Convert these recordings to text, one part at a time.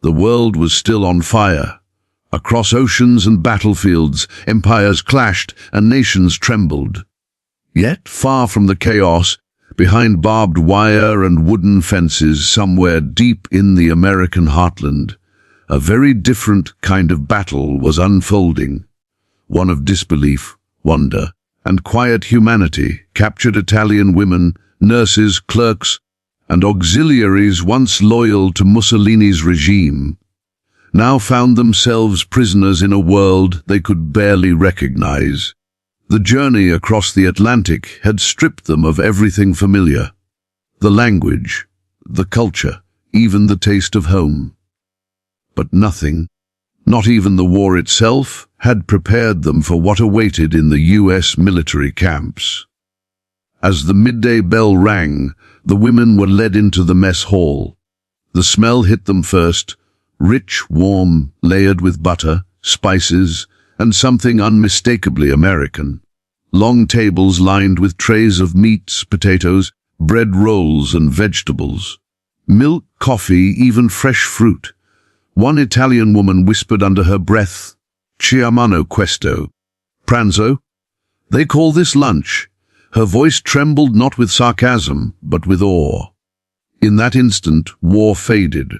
The world was still on fire. Across oceans and battlefields, empires clashed and nations trembled. Yet, far from the chaos, behind barbed wire and wooden fences, somewhere deep in the American heartland, a very different kind of battle was unfolding. One of disbelief, wonder, and quiet humanity. Captured Italian women, nurses, clerks, and auxiliaries once loyal to Mussolini's regime, now found themselves prisoners in a world they could barely recognize. The journey across the Atlantic had stripped them of everything familiar: the language, the culture, even the taste of home. But nothing, not even the war itself, had prepared them for what awaited in the U.S. military camps. As the midday bell rang, the women were led into the mess hall. The smell hit them first, rich, warm, layered with butter, spices, and something unmistakably American. Long tables lined with trays of meats, potatoes, bread rolls, and vegetables. Milk, coffee, even fresh fruit. One Italian woman whispered under her breath, "Chiamano questo. Pranzo? They call this lunch." Her voice trembled not with sarcasm, but with awe. In that instant, war faded.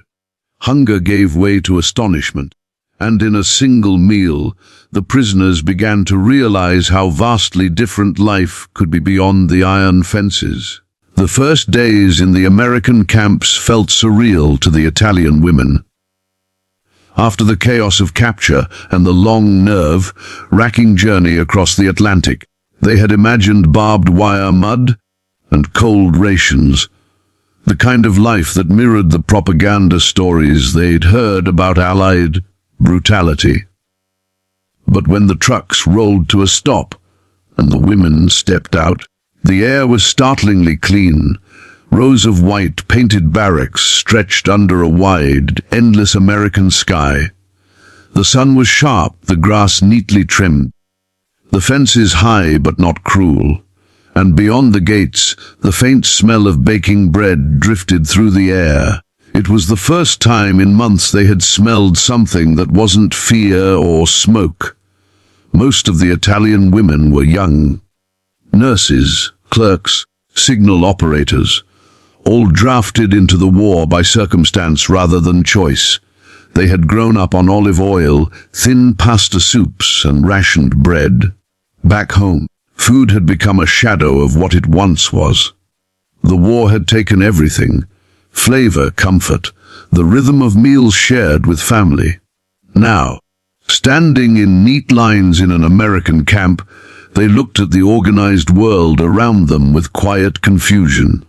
Hunger gave way to astonishment, and in a single meal, the prisoners began to realize how vastly different life could be beyond the iron fences. The first days in the American camps felt surreal to the Italian women. After the chaos of capture and the long, nerve-wracking journey across the Atlantic, they had imagined barbed wire mud and cold rations, the kind of life that mirrored the propaganda stories they'd heard about Allied brutality. But when the trucks rolled to a stop and the women stepped out, the air was startlingly clean. Rows of white painted barracks stretched under a wide, endless American sky. The sun was sharp, the grass neatly trimmed, the fences high but not cruel, and beyond the gates, the faint smell of baking bread drifted through the air. It was the first time in months they had smelled something that wasn't fear or smoke. Most of the Italian women were young. Nurses, clerks, signal operators, all drafted into the war by circumstance rather than choice. They had grown up on olive oil, thin pasta soups, and rationed bread. Back home, food had become a shadow of what it once was. The war had taken everything: flavor, comfort, the rhythm of meals shared with family. Now, standing in neat lines in an American camp, they looked at the organized world around them with quiet confusion.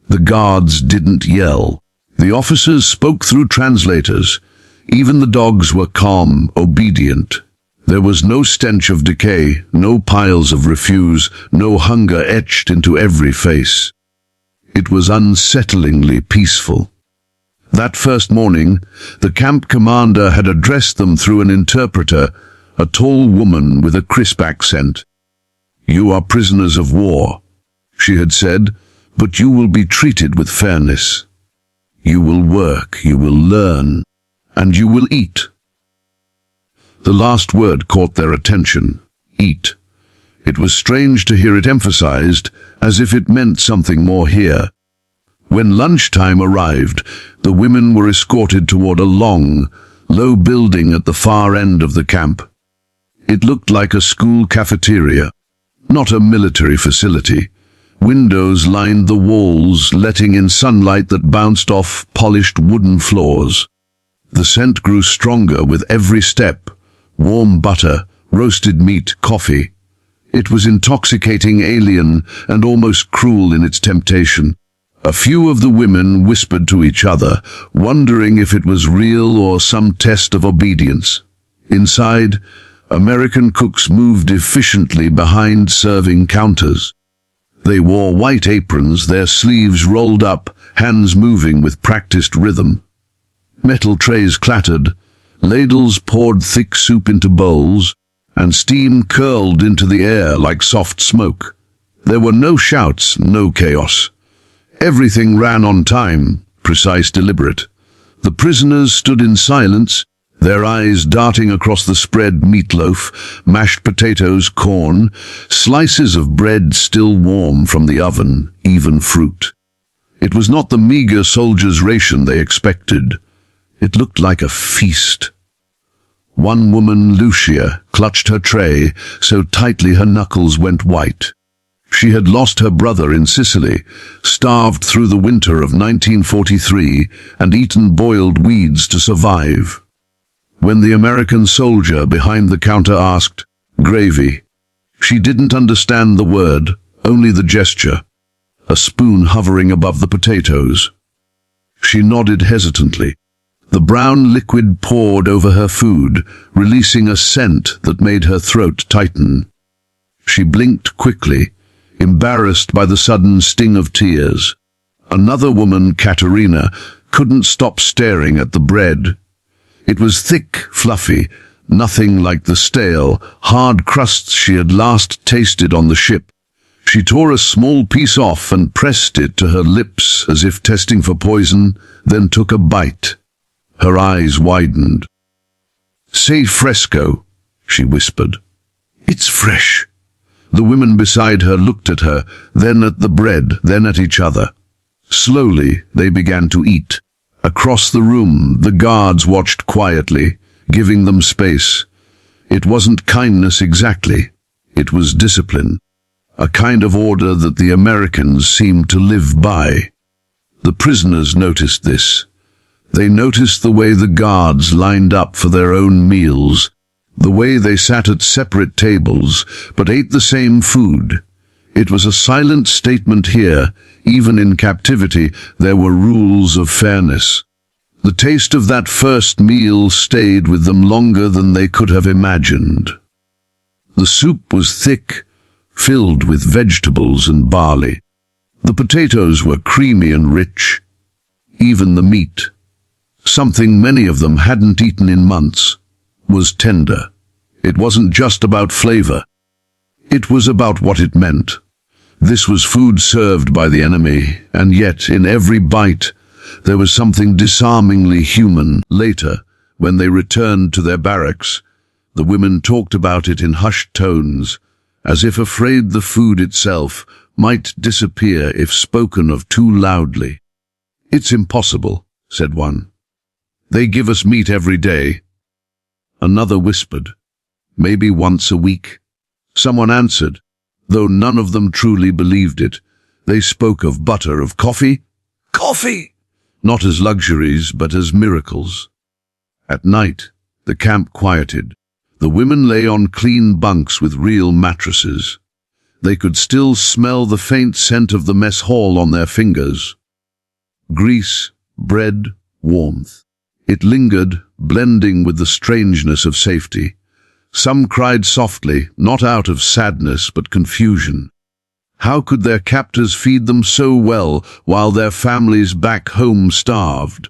The guards didn't yell. The officers spoke through translators. Even the dogs were calm, obedient. There was no stench of decay, no piles of refuse, no hunger etched into every face. It was unsettlingly peaceful. That first morning, the camp commander had addressed them through an interpreter, a tall woman with a crisp accent. "You are prisoners of war," she had said, "but you will be treated with fairness. You will work, you will learn, and you will eat." The last word caught their attention: eat. It was strange to hear it emphasized, as if it meant something more here. When lunchtime arrived, the women were escorted toward a long, low building at the far end of the camp. It looked like a school cafeteria, not a military facility. Windows lined the walls, letting in sunlight that bounced off polished wooden floors. The scent grew stronger with every step: warm butter, roasted meat, coffee. It was intoxicating, alien, and almost cruel in its temptation. A few of the women whispered to each other, wondering if it was real or some test of obedience. Inside, American cooks moved efficiently behind serving counters. They wore white aprons, their sleeves rolled up, hands moving with practiced rhythm. Metal trays clattered, ladles poured thick soup into bowls, and steam curled into the air like soft smoke. There were no shouts, no chaos. Everything ran on time, precise, deliberate. The prisoners stood in silence, their eyes darting across the spread meatloaf, mashed potatoes, corn, slices of bread still warm from the oven, even fruit. It was not the meager soldier's ration they expected. It looked like a feast. One woman, Lucia, clutched her tray so tightly her knuckles went white. She had lost her brother in Sicily, starved through the winter of 1943, and eaten boiled weeds to survive. When the American soldier behind the counter asked, "Gravy," she didn't understand the word, only the gesture, a spoon hovering above the potatoes. She nodded hesitantly. The brown liquid poured over her food, releasing a scent that made her throat tighten. She blinked quickly, embarrassed by the sudden sting of tears. Another woman, Katerina, couldn't stop staring at the bread. It was thick, fluffy, nothing like the stale, hard crusts she had last tasted on the ship. She tore a small piece off and pressed it to her lips as if testing for poison, then took a bite. Her eyes widened. "Say fresco," she whispered. "It's fresh." The women beside her looked at her, then at the bread, then at each other. Slowly, they began to eat. Across the room, the guards watched quietly, giving them space. It wasn't kindness exactly. It was discipline, a kind of order that the Americans seemed to live by. The prisoners noticed this. They noticed the way the guards lined up for their own meals, the way they sat at separate tables but ate the same food. It was a silent statement here. Even in captivity, there were rules of fairness. The taste of that first meal stayed with them longer than they could have imagined. The soup was thick, filled with vegetables and barley. The potatoes were creamy and rich. Even the meat, something many of them hadn't eaten in months, was tender. It wasn't just about flavor. It was about what it meant. This was food served by the enemy, and yet in every bite there was something disarmingly human. Later, when they returned to their barracks, the women talked about it in hushed tones, as if afraid the food itself might disappear if spoken of too loudly. "It's impossible," said one. "They give us meat every day." Another whispered, "Maybe once a week." Someone answered, though none of them truly believed it. They spoke of butter, of coffee. Coffee! Not as luxuries, but as miracles. At night, the camp quieted. The women lay on clean bunks with real mattresses. They could still smell the faint scent of the mess hall on their fingers. Grease, bread, warmth. It lingered, blending with the strangeness of safety. Some cried softly, not out of sadness but confusion. How could their captors feed them so well while their families back home starved?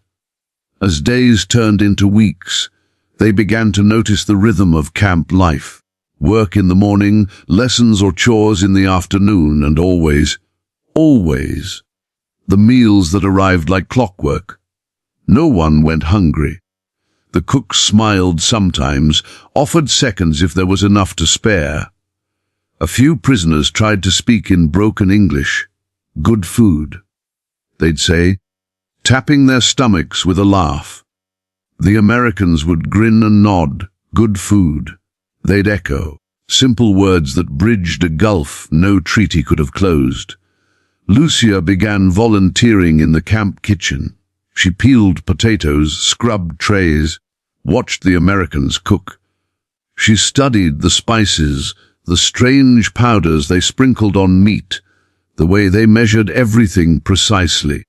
As days turned into weeks, they began to notice the rhythm of camp life. Work in the morning, lessons or chores in the afternoon, and always, the meals that arrived like clockwork. No one went hungry. The cook smiled sometimes, offered seconds if there was enough to spare. A few prisoners tried to speak in broken English. "Good food," they'd say, tapping their stomachs with a laugh. The Americans would grin and nod. "Good food." They'd echo, simple words that bridged a gulf no treaty could have closed. Lucia began volunteering in the camp kitchen. She peeled potatoes, scrubbed trays, watched the Americans cook. She studied the spices, the strange powders they sprinkled on meat, the way they measured everything precisely.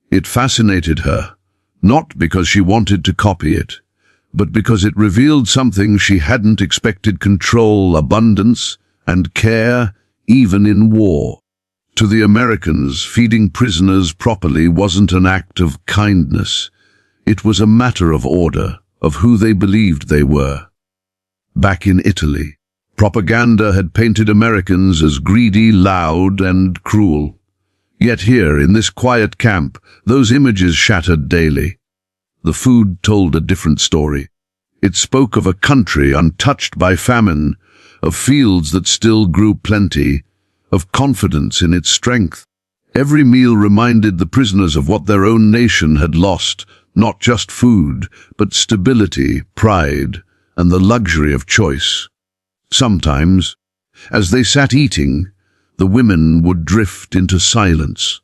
It fascinated her, not because she wanted to copy it, but because it revealed something she hadn't expected: control, abundance, and care, even in war. To the Americans, feeding prisoners properly wasn't an act of kindness. It was a matter of order, of who they believed they were. Back in Italy, propaganda had painted Americans as greedy, loud, and cruel. Yet here, in this quiet camp, those images shattered daily. the food told a different story. It spoke of a country untouched by famine, of fields that still grew plenty, of confidence in its strength. Every meal reminded the prisoners of what their own nation had lost, not just food, but stability, pride, and the luxury of choice. Sometimes, as they sat eating, the women would drift into silence.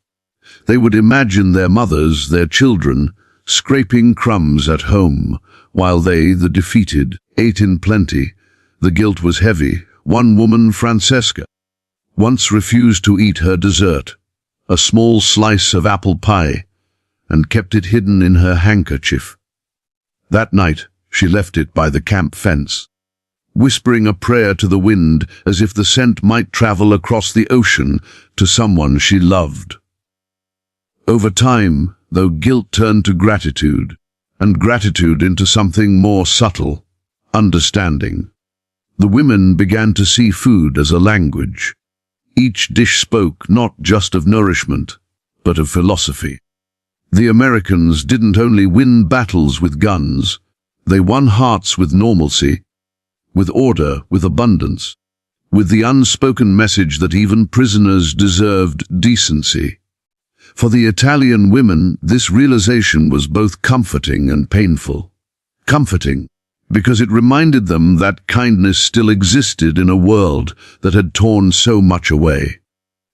They would imagine their mothers, their children, scraping crumbs at home, while they, the defeated, ate in plenty. The guilt was heavy. One woman, Francesca, once refused to eat her dessert, a small slice of apple pie, and kept it hidden in her handkerchief. That night, she left it by the camp fence, whispering a prayer to the wind as if the scent might travel across the ocean to someone she loved. Over time, though, guilt turned to gratitude, and gratitude into something more subtle, understanding. The women began to see food as a language. Each dish spoke not just of nourishment, but of philosophy. The Americans didn't only win battles with guns, they won hearts with normalcy, with order, with abundance, with the unspoken message that even prisoners deserved decency. For the Italian women, this realization was both comforting and painful. Comforting, because it reminded them that kindness still existed in a world that had torn so much away.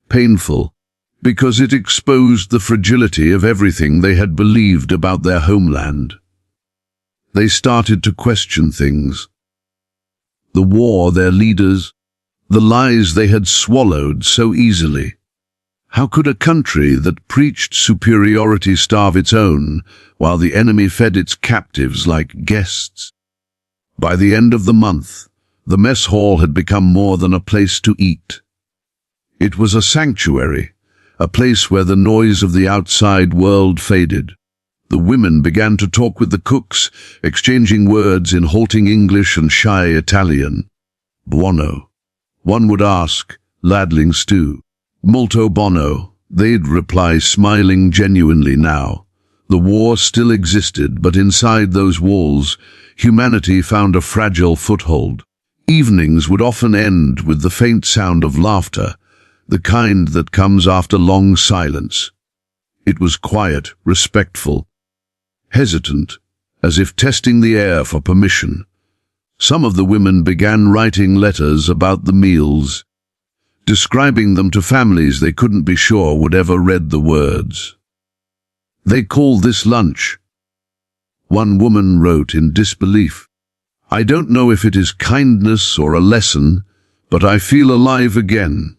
Painful, because it exposed the fragility of everything they had believed about their homeland. They started to question things. The war, their leaders, the lies they had swallowed so easily. How could a country that preached superiority starve its own, while the enemy fed its captives like guests? By the end of the month, the mess hall had become more than a place to eat. It was a sanctuary, a place where the noise of the outside world faded. The women began to talk with the cooks, exchanging words in halting English and shy Italian. Buono. One would ask, ladling stew. Molto buono. They'd reply, smiling genuinely now. The war still existed, but inside those walls, humanity found a fragile foothold. Evenings would often end with the faint sound of laughter, the kind that comes after long silence. It was quiet, respectful, hesitant, as if testing the air for permission. Some of the women began writing letters about the meals, describing them to families they couldn't be sure would ever read the words. They called this lunch. One woman wrote in disbelief, "I don't know if it is kindness or a lesson, but I feel alive again."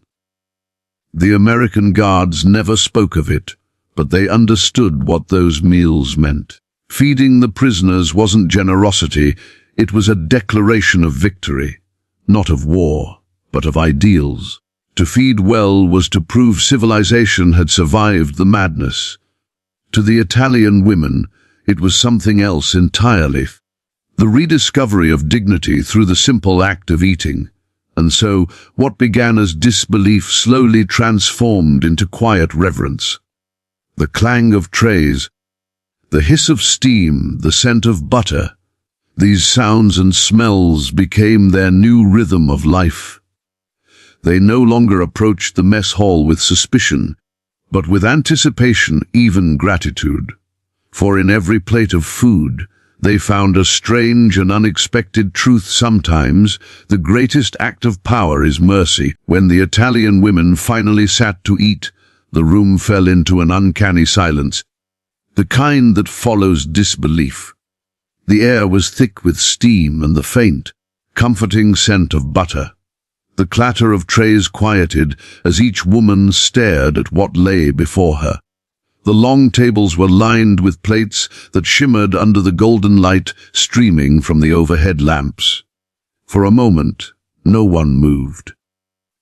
The American guards never spoke of it, but they understood what those meals meant. Feeding the prisoners wasn't generosity, it was a declaration of victory, not of war, but of ideals. To feed well was to prove civilization had survived the madness. To the Italian women, it was something else entirely. The rediscovery of dignity through the simple act of eating. And so, what began as disbelief slowly transformed into quiet reverence. The clang of trays, the hiss of steam, the scent of butter, these sounds and smells became their new rhythm of life. They no longer approached the mess hall with suspicion, but with anticipation, even gratitude. For in every plate of food, they found a strange and unexpected truth. Sometimes, the greatest act of power is mercy. When the Italian women finally sat to eat, the room fell into an uncanny silence, the kind that follows disbelief. The air was thick with steam and the faint, comforting scent of butter. The clatter of trays quieted as each woman stared at what lay before her. The long tables were lined with plates that shimmered under the golden light streaming from the overhead lamps. For a moment, no one moved.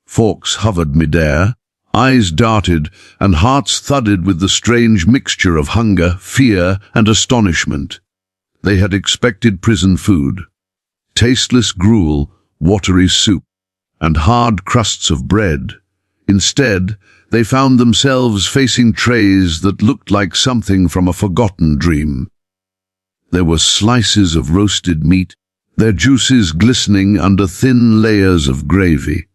Forks hovered midair, eyes darted, and hearts thudded with the strange mixture of hunger, fear, and astonishment. They had expected prison food, tasteless gruel, watery soup, and hard crusts of bread. Instead, they found themselves facing trays that looked like something from a forgotten dream. There were slices of roasted meat, their juices glistening under thin layers of gravy.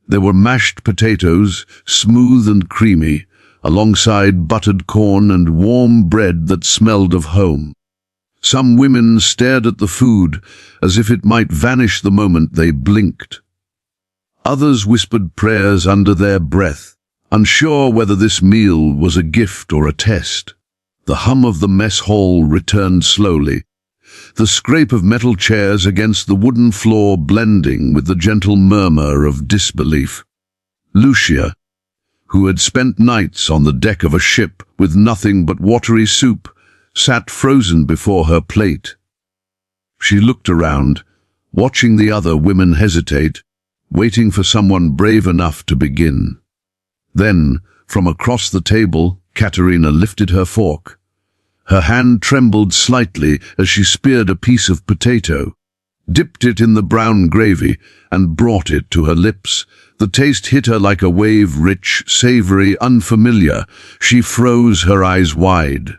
There were mashed potatoes, smooth and creamy, alongside buttered corn and warm bread that smelled of home. Some women stared at the food as if it might vanish the moment they blinked. Others whispered prayers under their breath, unsure whether this meal was a gift or a test. The hum of the mess hall returned slowly, the scrape of metal chairs against the wooden floor blending with the gentle murmur of disbelief. Lucia, who had spent nights on the deck of a ship with nothing but watery soup, sat frozen before her plate. She looked around, watching the other women hesitate, waiting for someone brave enough to begin. Then, from across the table, Katerina lifted her fork. Her hand trembled slightly as she speared a piece of potato, dipped it in the brown gravy, and brought it to her lips. The taste hit her like a wave, rich, savory, unfamiliar. She froze, her eyes wide.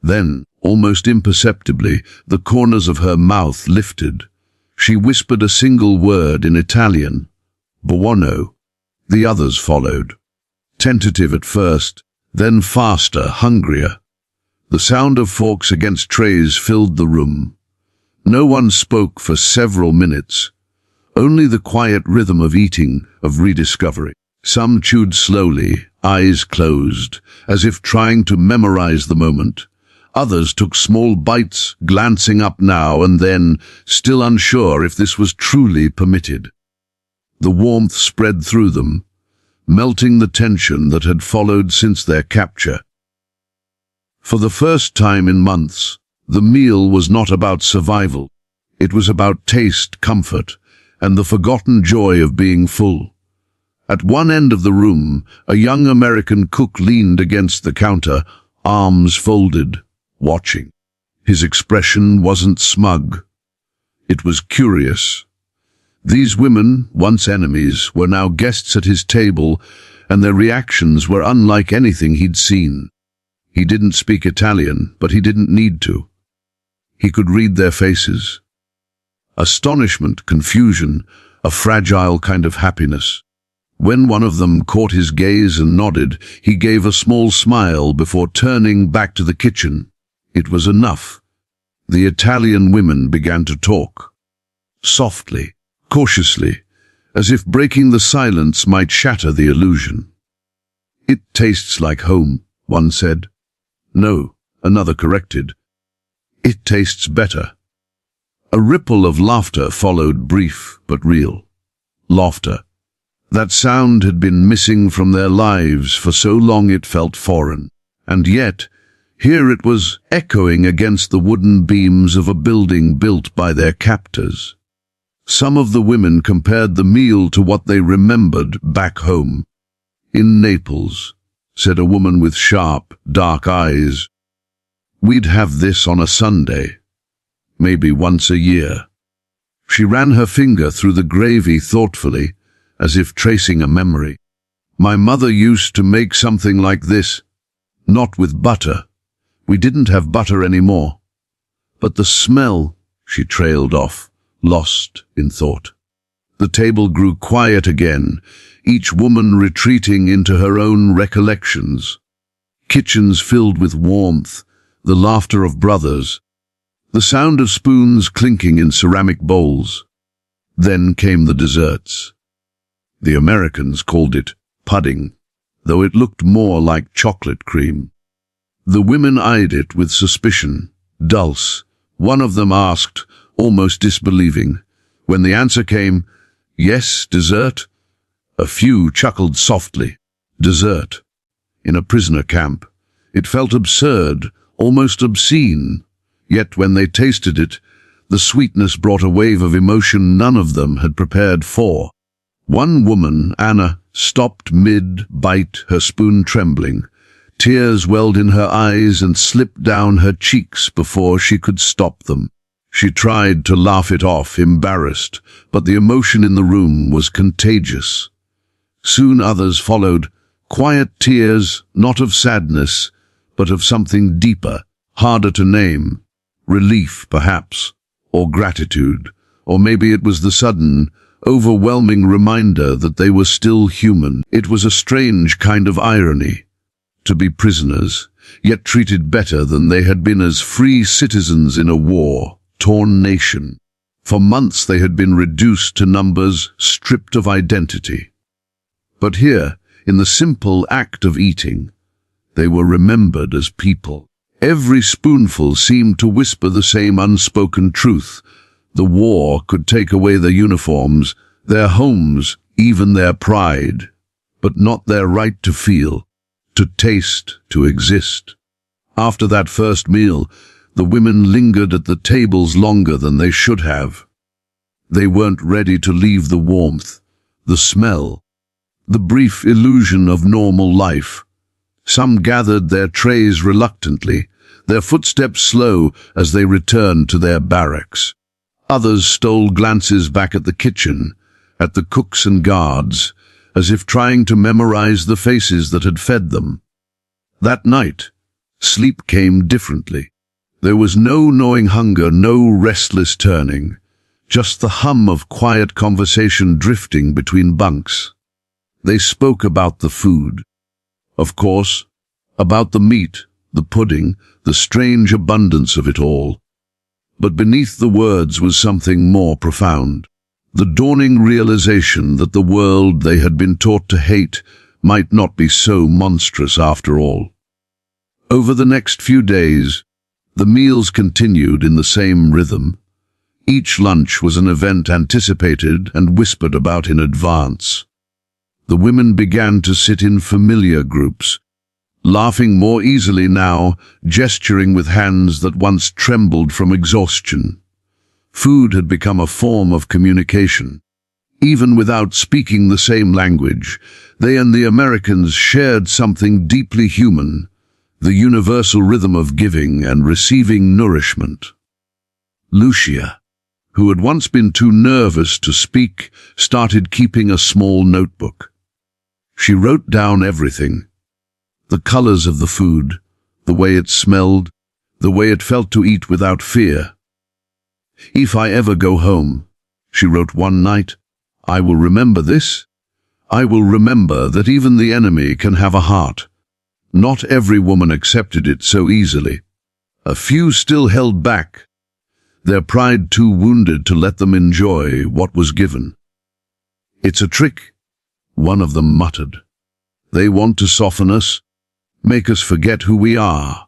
Then, almost imperceptibly, the corners of her mouth lifted. She whispered a single word in Italian, buono. The others followed. Tentative at first, then faster, hungrier. The sound of forks against trays filled the room. No one spoke for several minutes. Only the quiet rhythm of eating, of rediscovery. Some chewed slowly, eyes closed, as if trying to memorize the moment. Others took small bites, glancing up now and then, still unsure if this was truly permitted. The warmth spread through them, melting the tension that had followed since their capture. For the first time in months, the meal was not about survival. It was about taste, comfort, and the forgotten joy of being full. At one end of the room, a young American cook leaned against the counter, arms folded, watching. His expression wasn't smug. It was curious. These women, once enemies, were now guests at his table, and their reactions were unlike anything he'd seen. He didn't speak Italian, but he didn't need to. He could read their faces. Astonishment, confusion, a fragile kind of happiness. When one of them caught his gaze and nodded, he gave a small smile before turning back to the kitchen. It was enough. The Italian women began to talk. Softly, cautiously, as if breaking the silence might shatter the illusion. "It tastes like home," one said. "No," another corrected. "It tastes better." A ripple of laughter followed, brief but real. Laughter. That sound had been missing from their lives for so long it felt foreign. And yet, here it was echoing against the wooden beams of a building built by their captors. Some of the women compared the meal to what they remembered back home. "In Naples," said a woman with sharp, dark eyes, "we'd have this on a Sunday, maybe once a year." She ran her finger through the gravy thoughtfully, as if tracing a memory. "My mother used to make something like this, not with butter. We didn't have butter anymore. But the smell," she trailed off, lost in thought. The table grew quiet again, each woman retreating into her own recollections. Kitchens filled with warmth, the laughter of brothers, the sound of spoons clinking in ceramic bowls. Then came the desserts. The Americans called it pudding, though it looked more like chocolate cream. The women eyed it with suspicion. "Dulce," one of them asked, almost disbelieving. When the answer came, "Yes, dessert," a few chuckled softly. Dessert. In a prisoner camp. It felt absurd, almost obscene. Yet when they tasted it, the sweetness brought a wave of emotion none of them had prepared for. One woman, Anna, stopped mid-bite, her spoon trembling. Tears welled in her eyes and slipped down her cheeks before she could stop them. She tried to laugh it off, embarrassed, but the emotion in the room was contagious. Soon others followed, quiet tears, not of sadness, but of something deeper, harder to name. Relief, perhaps, or gratitude, or maybe it was the sudden, overwhelming reminder that they were still human. It was a strange kind of irony, to be prisoners, yet treated better than they had been as free citizens in a war-torn nation. For months they had been reduced to numbers, stripped of identity. But here, in the simple act of eating, they were remembered as people. Every spoonful seemed to whisper the same unspoken truth. The war could take away their uniforms, their homes, even their pride, but not their right to feel, to taste, to exist. After that first meal, the women lingered at the tables longer than they should have. They weren't ready to leave the warmth, the smell, the brief illusion of normal life. Some gathered their trays reluctantly, their footsteps slow as they returned to their barracks. Others stole glances back at the kitchen, at the cooks and guards, as if trying to memorize the faces that had fed them. That night, sleep came differently. There was no gnawing hunger, no restless turning, just the hum of quiet conversation drifting between bunks. They spoke about the food. Of course, about the meat, the pudding, the strange abundance of it all. But beneath the words was something more profound. The dawning realization that the world they had been taught to hate might not be so monstrous after all. Over the next few days, the meals continued in the same rhythm. Each lunch was an event anticipated and whispered about in advance. The women began to sit in familiar groups, laughing more easily now, gesturing with hands that once trembled from exhaustion. Food had become a form of communication. Even without speaking the same language, they and the Americans shared something deeply human, the universal rhythm of giving and receiving nourishment. Lucia, who had once been too nervous to speak, started keeping a small notebook. She wrote down everything. The colors of the food, the way it smelled, the way it felt to eat without fear. "If I ever go home," she wrote one night, "I will remember this. I will remember that even the enemy can have a heart." Not every woman accepted it so easily. A few still held back, their pride too wounded to let them enjoy what was given. "It's a trick," one of them muttered. "They want to soften us, make us forget who we are."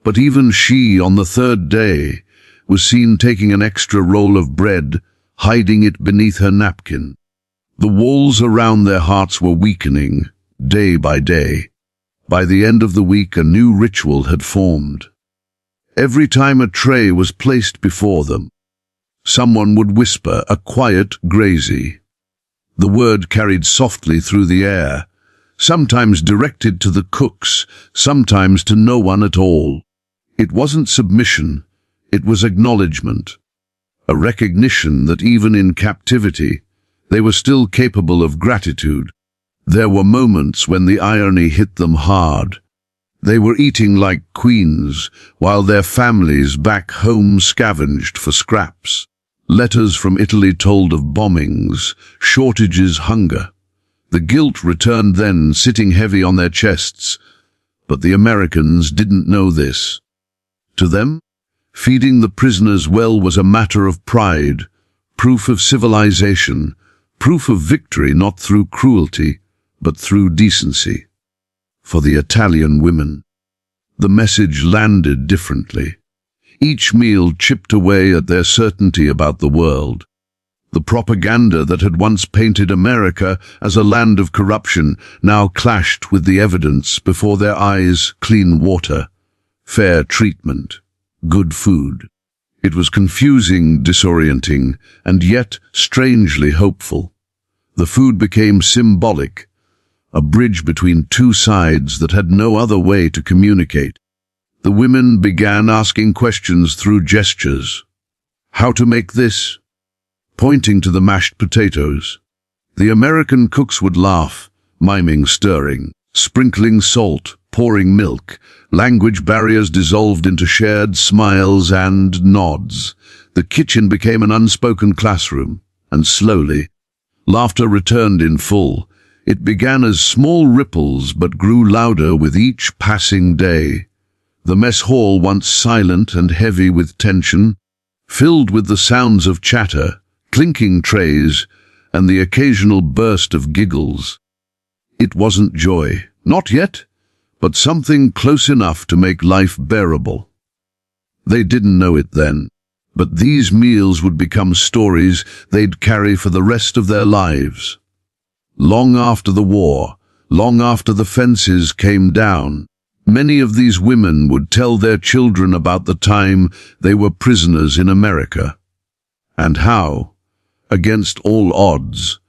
But even she, on the third day, was seen taking an extra roll of bread, hiding it beneath her napkin. The walls around their hearts were weakening, day by day. By the end of the week, a new ritual had formed. Every time a tray was placed before them, someone would whisper a quiet grazie. The word carried softly through the air, sometimes directed to the cooks, sometimes to no one at all. It wasn't submission, it was acknowledgement, a recognition that even in captivity, they were still capable of gratitude. There were moments when the irony hit them hard. They were eating like queens, while their families back home scavenged for scraps. Letters from Italy told of bombings, shortages, hunger. The guilt returned then, sitting heavy on their chests. But the Americans didn't know this. To them, feeding the prisoners well was a matter of pride, proof of civilization, proof of victory not through cruelty, but through decency. For the Italian women, the message landed differently. Each meal chipped away at their certainty about the world. The propaganda that had once painted America as a land of corruption now clashed with the evidence before their eyes: clean water, fair treatment, good food. It was confusing, disorienting, and yet strangely hopeful. The food became symbolic, a bridge between two sides that had no other way to communicate. The women began asking questions through gestures. How to make this? Pointing to the mashed potatoes. The American cooks would laugh, miming stirring. sprinkling salt, pouring milk. Language barriers dissolved into shared smiles and nods. The kitchen became an unspoken classroom, and slowly, laughter returned in full. It began as small ripples but grew louder with each passing day. The mess hall, once silent and heavy with tension, filled with the sounds of chatter, clinking trays, and the occasional burst of giggles. It wasn't joy, not yet, but something close enough to make life bearable. They didn't know it then, but these meals would become stories they'd carry for the rest of their lives. Long after the war, long after the fences came down, many of these women would tell their children about the time they were prisoners in America, and how, against all odds,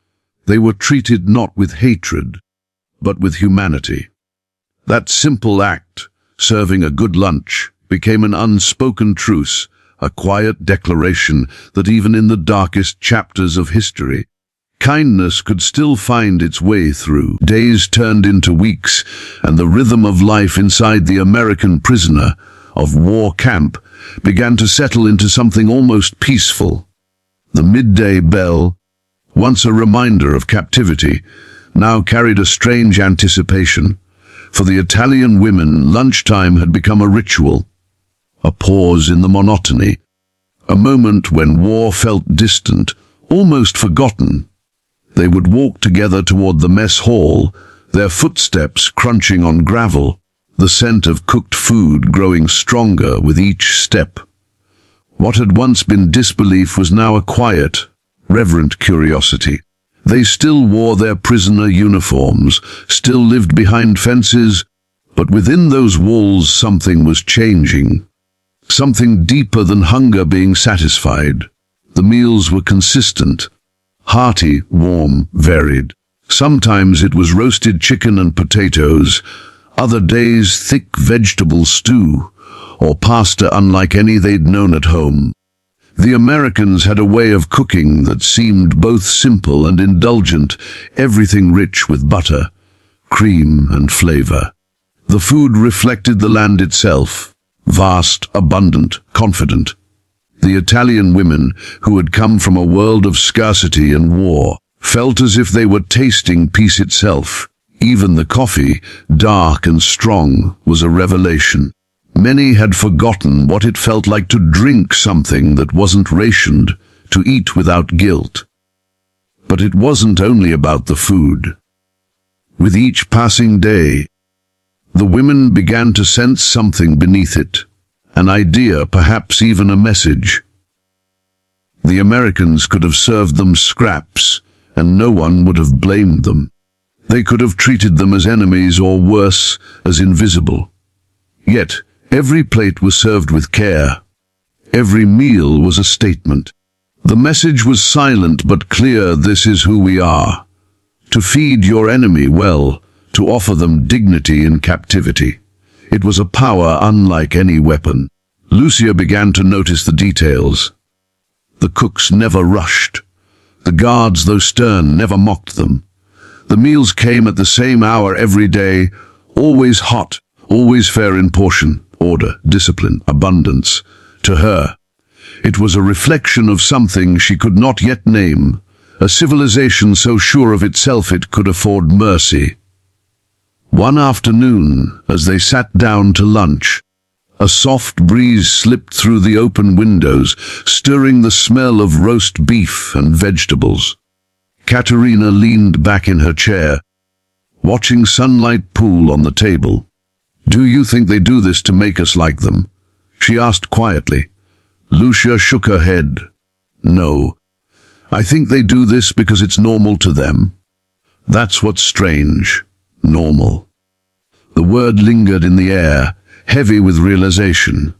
they were treated not with hatred, but with humanity. That simple act, serving a good lunch, became an unspoken truce, a quiet declaration that even in the darkest chapters of history, kindness could still find its way through. Days turned into weeks, and the rhythm of life inside the American prisoner of war camp began to settle into something almost peaceful. The midday bell, once a reminder of captivity, now carried a strange anticipation. For the Italian women, lunchtime had become a ritual, a pause in the monotony, a moment when war felt distant, almost forgotten. They would walk together toward the mess hall, their footsteps crunching on gravel, the scent of cooked food growing stronger with each step. What had once been disbelief was now a quiet, reverent curiosity. They still wore their prisoner uniforms, still lived behind fences, but within those walls something was changing. Something deeper than hunger being satisfied. The meals were consistent, hearty, warm, varied. Sometimes it was roasted chicken and potatoes, other days thick vegetable stew, or pasta unlike any they'd known at home. The Americans had a way of cooking that seemed both simple and indulgent, everything rich with butter, cream, and flavor. The food reflected the land itself, vast, abundant, confident. The Italian women, who had come from a world of scarcity and war, felt as if they were tasting peace itself. Even the coffee, dark and strong, was a revelation. Many had forgotten what it felt like to drink something that wasn't rationed, to eat without guilt. But it wasn't only about the food. With each passing day, the women began to sense something beneath it, an idea, perhaps even a message. The Americans could have served them scraps, and no one would have blamed them. They could have treated them as enemies or worse, as invisible. Yet, every plate was served with care. Every meal was a statement. The message was silent but clear: this is who we are. To feed your enemy well, to offer them dignity in captivity. It was a power unlike any weapon. Lucia began to notice the details. The cooks never rushed. The guards, though stern, never mocked them. The meals came at the same hour every day, always hot, always fair in portion. Order, discipline, abundance. To her, it was a reflection of something she could not yet name, a civilization so sure of itself it could afford mercy. One afternoon, as they sat down to lunch, a soft breeze slipped through the open windows, stirring the smell of roast beef and vegetables. Caterina leaned back in her chair, watching sunlight pool on the table. "Do you think they do this to make us like them?" she asked quietly. Lucia shook her head. "No. I think they do this because it's normal to them. That's what's strange. Normal." The word lingered in the air, heavy with realization.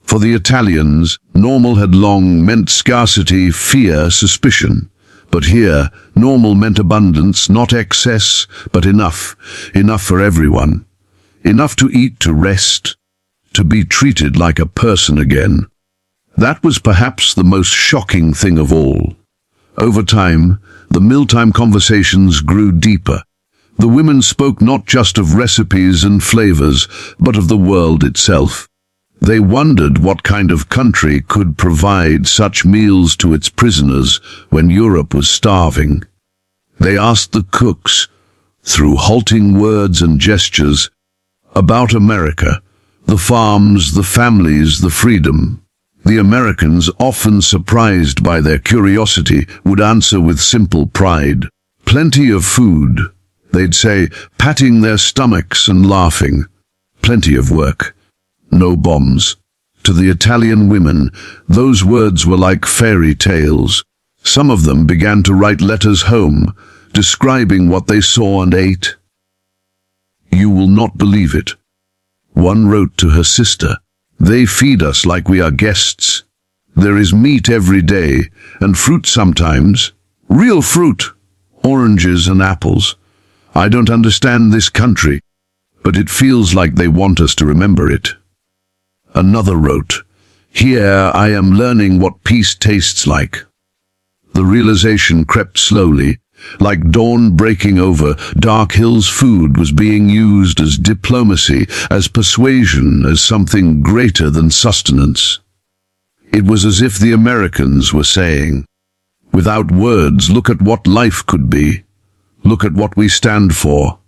For the Italians, normal had long meant scarcity, fear, suspicion. But here, normal meant abundance, not excess, but enough. Enough for everyone. Enough to eat, to rest, to be treated like a person again. That was perhaps the most shocking thing of all. Over time, the mealtime conversations grew deeper. The women spoke not just of recipes and flavors, but of the world itself. They wondered what kind of country could provide such meals to its prisoners when Europe was starving. They asked the cooks, through halting words and gestures, about America, the farms, the families, the freedom. The Americans, often surprised by their curiosity, would answer with simple pride. Plenty of food, they'd say, patting their stomachs and laughing. Plenty of work. No bombs. To the Italian women, those words were like fairy tales. Some of them began to write letters home, describing what they saw and ate. "You will not believe it," one wrote to her sister. "They feed us like we are guests. There is meat every day, and fruit sometimes. Real fruit, oranges and apples. I don't understand this country, but it feels like they want us to remember it." Another wrote, "Here I am learning what peace tastes like." The realization crept slowly. Like dawn breaking over, Dark Hill's food was being used as diplomacy, as persuasion, as something greater than sustenance. It was as if the Americans were saying, "Without words, look at what life could be. Look at what we stand for."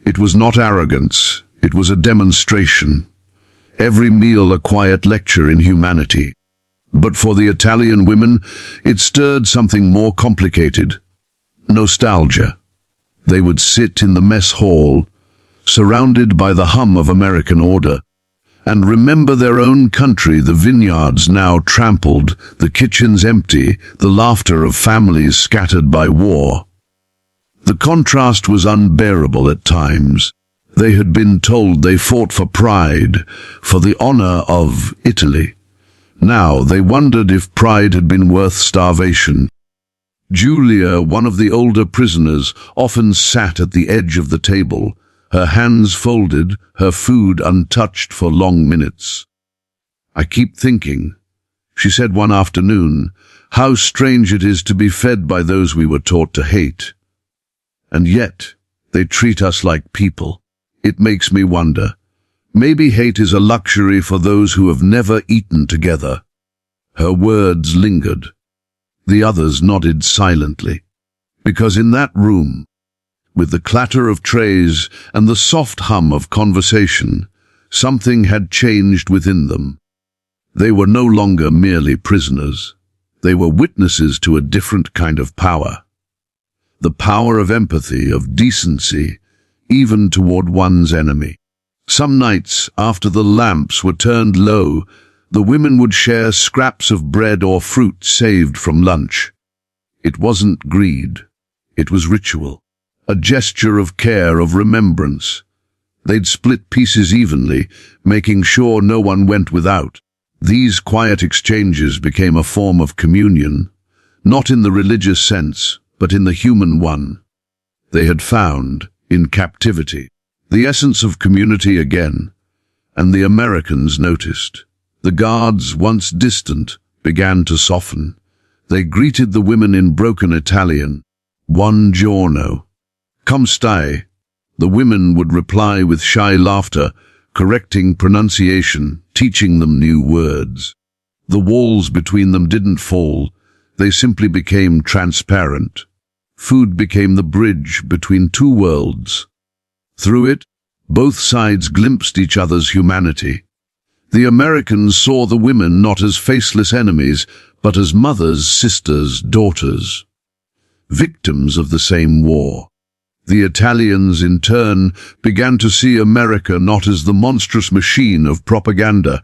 It was not arrogance, it was a demonstration. Every meal a quiet lecture in humanity. But for the Italian women, it stirred something more complicated. Nostalgia. They would sit in the mess hall, surrounded by the hum of American order, and remember their own country, the vineyards now trampled, the kitchens empty, the laughter of families scattered by war. The contrast was unbearable at times. They had been told they fought for pride, for the honor of Italy. Now they wondered if pride had been worth starvation. Julia, one of the older prisoners, often sat at the edge of the table, her hands folded, her food untouched for long minutes. "I keep thinking," she said one afternoon, "how strange it is to be fed by those we were taught to hate. And yet, they treat us like people. It makes me wonder. Maybe hate is a luxury for those who have never eaten together." Her words lingered. The others nodded silently, because in that room, with the clatter of trays and the soft hum of conversation, something had changed within them. They were no longer merely prisoners. They were witnesses to a different kind of power. The power of empathy, of decency, even toward one's enemy. Some nights, after the lamps were turned low, the women would share scraps of bread or fruit saved from lunch. It wasn't greed. It was ritual. A gesture of care, of remembrance. They'd split pieces evenly, making sure no one went without. These quiet exchanges became a form of communion, not in the religious sense, but in the human one. They had found, in captivity, the essence of community again, and the Americans noticed. The guards, once distant, began to soften. They greeted the women in broken Italian. "Buongiorno." "Come stai." The women would reply with shy laughter, correcting pronunciation, teaching them new words. The walls between them didn't fall. They simply became transparent. Food became the bridge between two worlds. Through it, both sides glimpsed each other's humanity. The Americans saw the women not as faceless enemies, but as mothers, sisters, daughters, victims of the same war. The Italians, in turn, began to see America not as the monstrous machine of propaganda,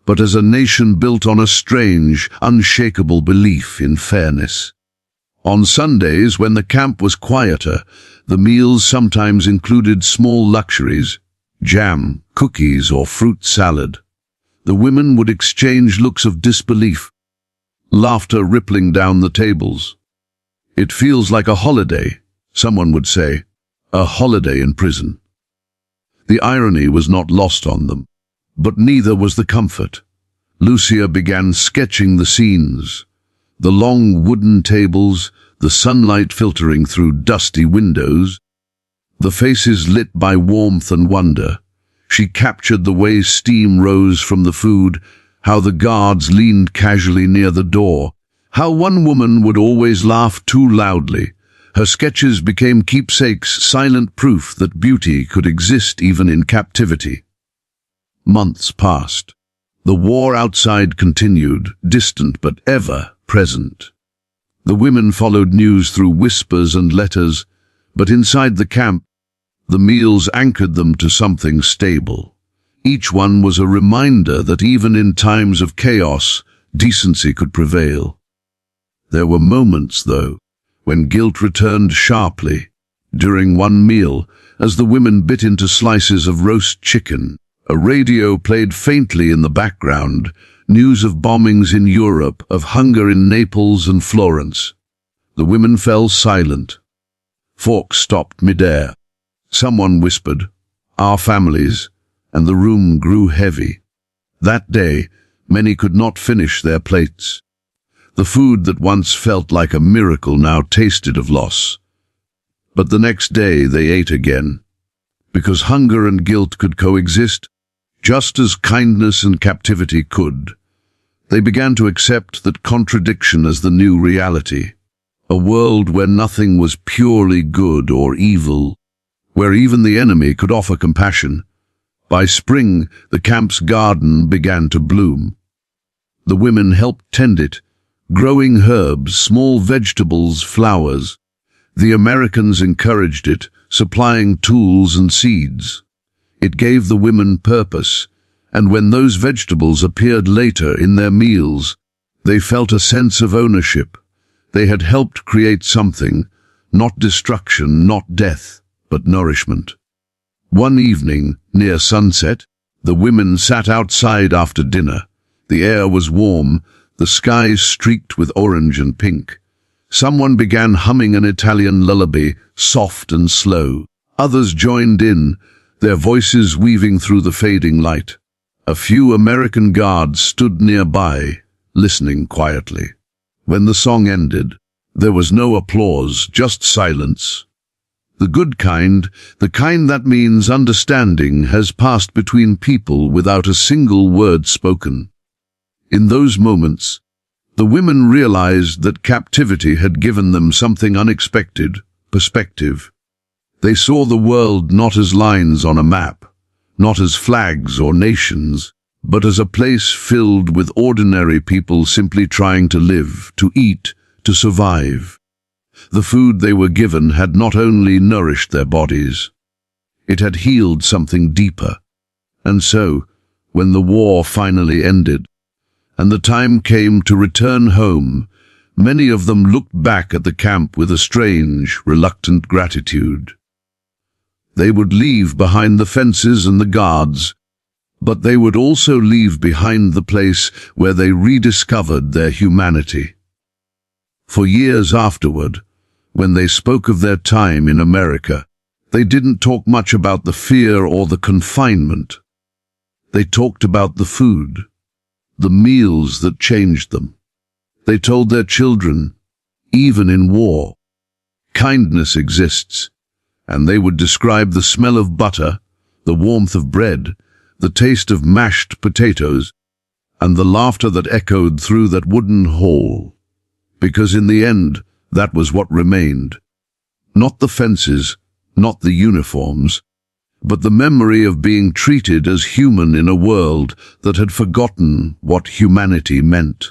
but as a nation built on a strange, unshakable belief in fairness. On Sundays, when the camp was quieter, the meals sometimes included small luxuries, jam, cookies, or fruit salad. The women would exchange looks of disbelief, laughter rippling down the tables. "It feels like a holiday," someone would say, "a holiday in prison." The irony was not lost on them, but neither was the comfort. Lucia began sketching the scenes. The long wooden tables, the sunlight filtering through dusty windows, the faces lit by warmth and wonder. She captured the way steam rose from the food, how the guards leaned casually near the door, how one woman would always laugh too loudly. Her sketches became keepsakes, silent proof that beauty could exist even in captivity. Months passed. The war outside continued, distant but ever present. The women followed news through whispers and letters, but inside the camp, the meals anchored them to something stable. Each one was a reminder that even in times of chaos, decency could prevail. There were moments, though, when guilt returned sharply. During one meal, as the women bit into slices of roast chicken, a radio played faintly in the background, news of bombings in Europe, of hunger in Naples and Florence. The women fell silent. Forks stopped midair. Someone whispered, "Our families," and the room grew heavy. That day, many could not finish their plates. The food that once felt like a miracle now tasted of loss. But the next day they ate again, because hunger and guilt could coexist, just as kindness and captivity could. They began to accept that contradiction as the new reality, a world where nothing was purely good or evil, where even the enemy could offer compassion. By spring, the camp's garden began to bloom. The women helped tend it, growing herbs, small vegetables, flowers. The Americans encouraged it, supplying tools and seeds. It gave the women purpose, and when those vegetables appeared later in their meals, they felt a sense of ownership. They had helped create something, not destruction, not death, but nourishment. One evening, near sunset, the women sat outside after dinner. The air was warm, the skies streaked with orange and pink. Someone began humming an Italian lullaby, soft and slow. Others joined in, their voices weaving through the fading light. A few American guards stood nearby, listening quietly. When the song ended, there was no applause, just silence. The good kind, the kind that means understanding, has passed between people without a single word spoken. In those moments, the women realized that captivity had given them something unexpected, perspective. They saw the world not as lines on a map, not as flags or nations, but as a place filled with ordinary people simply trying to live, to eat, to survive. The food they were given had not only nourished their bodies, it had healed something deeper. And so, when the war finally ended, and the time came to return home, many of them looked back at the camp with a strange, reluctant gratitude. They would leave behind the fences and the guards, but they would also leave behind the place where they rediscovered their humanity. For years afterward, when they spoke of their time in America, they didn't talk much about the fear or the confinement. They talked about the food, the meals that changed them. They told their children, even in war, kindness exists, and they would describe the smell of butter, the warmth of bread, the taste of mashed potatoes, and the laughter that echoed through that wooden hall. Because in the end, that was what remained. Not the fences, not the uniforms, but the memory of being treated as human in a world that had forgotten what humanity meant.